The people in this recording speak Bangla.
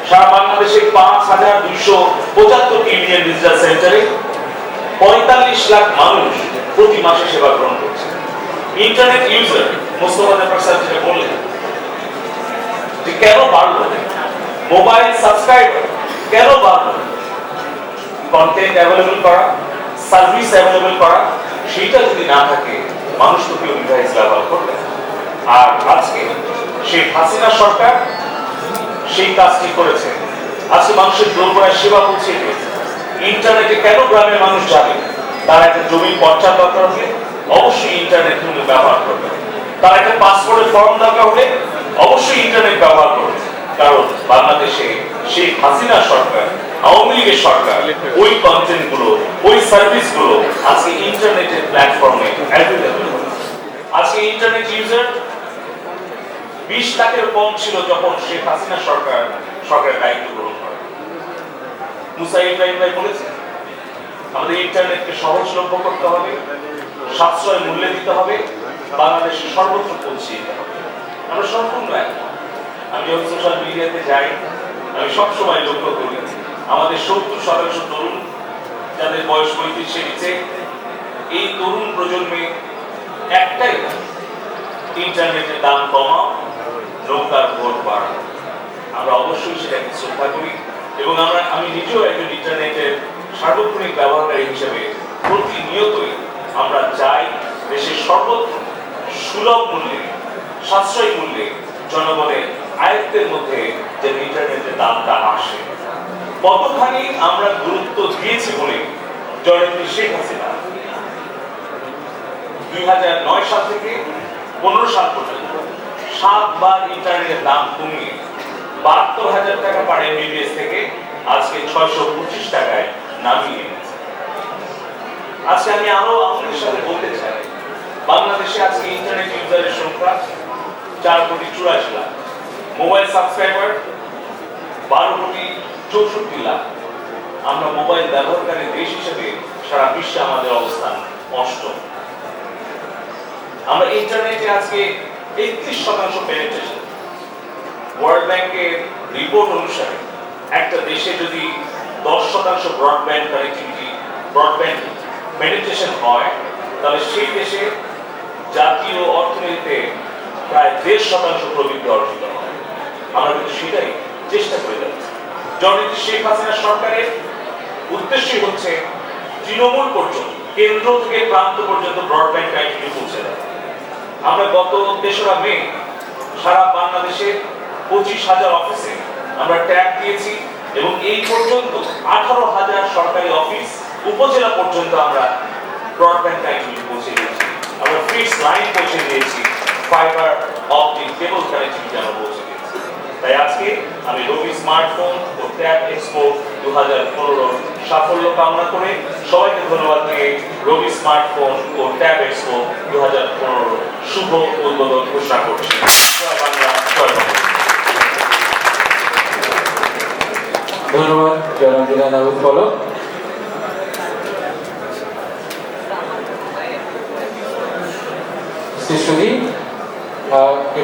সারা বাংলাদেশে ৫,২৭৫ ইউনিয়ন ডিজিটাল সেন্টারে ৪৫ লাখ মানুষ প্রতি মাসে সেবা গ্রহণ করছে। Internet user Mostafa Jafar sir যেটা বললেন যে কেন বাড়লো, মোবাইল সাবস্ক্রাইবার কেন বাড়লো, কন্টেন্ট অ্যাভেলেবল করা, সার্ভিস অ্যাভেলেবল করা, সেটা যদি না থাকে মানুষ তো কেউ ডিভাইস ব্যবহার করবে। আর আজকে শেখ হাসিনা সরকার সেই কাজটি করেছে। আজকে মানুষের দোরগোড়ায় সেবা পৌঁছে দিয়েছে। ইন্টারনেটে কেন গ্রামের মানুষ যাবে? তারা একটা জমির পর্চা দরকার হলে অবশ্যই ইন্টারনেট ব্যবহার করবে। তারা একটা পাসপোর্টের ফর্ম দরকার হলে অবশ্যই ইন্টারনেট ব্যবহার করবে। কারণ বাংলাদেশে শেখ হাসিনা সরকার, আওয়ামী লীগের সরকার ওই কন্টেন্ট গুলো, ওই সার্ভিস গুলো আজকে ইন্টারনেটের প্ল্যাটফর্মে অ্যাভেলেবল। আজকে ইন্টারনেট ইউজার ২০ লাখের কম ছিল যখন শেখ হাসিনা সরকারের দায়িত্ব গ্রহণ করে। মুসা ইব্রাহিম ভাই বলেছেন আমাদের ইন্টারনেটকে সহজলভ্য করতে হবে, সাশ্রয় মূল্যে দিতে হবে, বাংলাদেশের সর্বত্র পৌঁছে দিতে হবে। আমরা সম্পূর্ণ একমত। আমি যখন সোশ্যাল মিডিয়াতে যাই আমি সবসময় লক্ষ্য করি আমাদের ৭০% তরুণ যাদের বয়স ৩৫-এর নিচে, এই তরুণ প্রজন্মে একটাই ইন্টারনেটের দাম কমাও, নৌকার ভোট বাড়াও। আমরা অবশ্যই সেটাকে শ্রদ্ধা করি এবং আমি নিজেও একজন ইন্টারনেটের সার্বক্ষণিক ব্যবহারকারী হিসেবে প্রতিনিয়তই আমরা চাই দেশের সর্বত্র সুলভ মূল্যে, সাশ্রয়ী মূল্যে জনগণের আয়ত্তের মধ্যে যে ইন্টারনেটের দামটা আসে। কতখানি আমরা গুরুত্ব দিয়েছি বলে জননেত্রী শেখ হাসিনা ২০০৯ সাল থেকে ১৫ সাল পর্যন্ত ৭ বার ইন্টারনেটের দাম কমিয়ে ৭২,০০০ টাকা পার এমবিপিএস থেকে আজকে ৬২৫ টাকায় নামিয়ে এনেছে। আজকে আমি আরো আপনাদের সাথে বলতে চাই বাংলাদেশে আজকে ইন্টারনেট ইউজারের সংখ্যা ৪,৮৪,০০,০০০ লাখ, মোবাইল সাবস্ক্রাইবার ১২,৬৪,০০,০০০ লাখ। আমরা মোবাইল ব্যবহারকারী দেশ হিসেবে সারা বিশ্বে আমাদের অবস্থান অষ্টম। আমরা ইন্টারনেটে আজকে ৩১% পেনিট্রেশন। ওয়ার্ল্ড ব্যাংকের রিপোর্ট অনুসারে একটা দেশে যদি ১০% ব্রডব্যান্ড কানেক্টিভিটি, ব্রডব্যান্ড পেনিট্রেশন হয় তাহলে সেই দেশে জাতীয় অর্থনীতিতে প্রায় ১.৫% প্রবৃদ্ধি অর্জিত হয়। আমরা কিন্তু সেটাই চেষ্টা করে যাচ্ছি। জননেত্রী শেখ হাসিনা সরকারের উদ্দেশ্যই হচ্ছে তৃণমূল পর্যন্ত, কেন্দ্র থেকে প্রান্ত পর্যন্ত ব্রডব্যান্ড কানেক্টিভিটি পৌঁছে দেওয়া। আমরা গত ৩রা মে সারা বাংলাদেশের ২৫,০০০ অফিসে আমরা ট্যাগ দিয়েছি এবং এই পর্যন্ত ১৮,০০০ সরকারি অফিস, উপজেলা পর্যন্ত আমরা ব্রডব্যান্ড কানেক্টিভিটি পৌঁছে দিয়েছি। আমরা ফিক্সড লাইন পৌঁছে দিয়েছি, ফাইবার অপটিক কেবল কানেক্টিভিটি আমরা পৌঁছে দিয়েছি। তাই আজকে আমি রবি স্মার্টফোন ও ট্যাব এক্সপো ২০১৫ সাফল্য কামনা করে সবাইকে ধন্যবাদ দিয়ে রবি স্মার্টফোন ও ট্যাব এক্সপো ২০১৫ শুভ উদ্বোধন ঘোষণা করছি। ধন্যবাদ জনাব দিনা নাবুদ।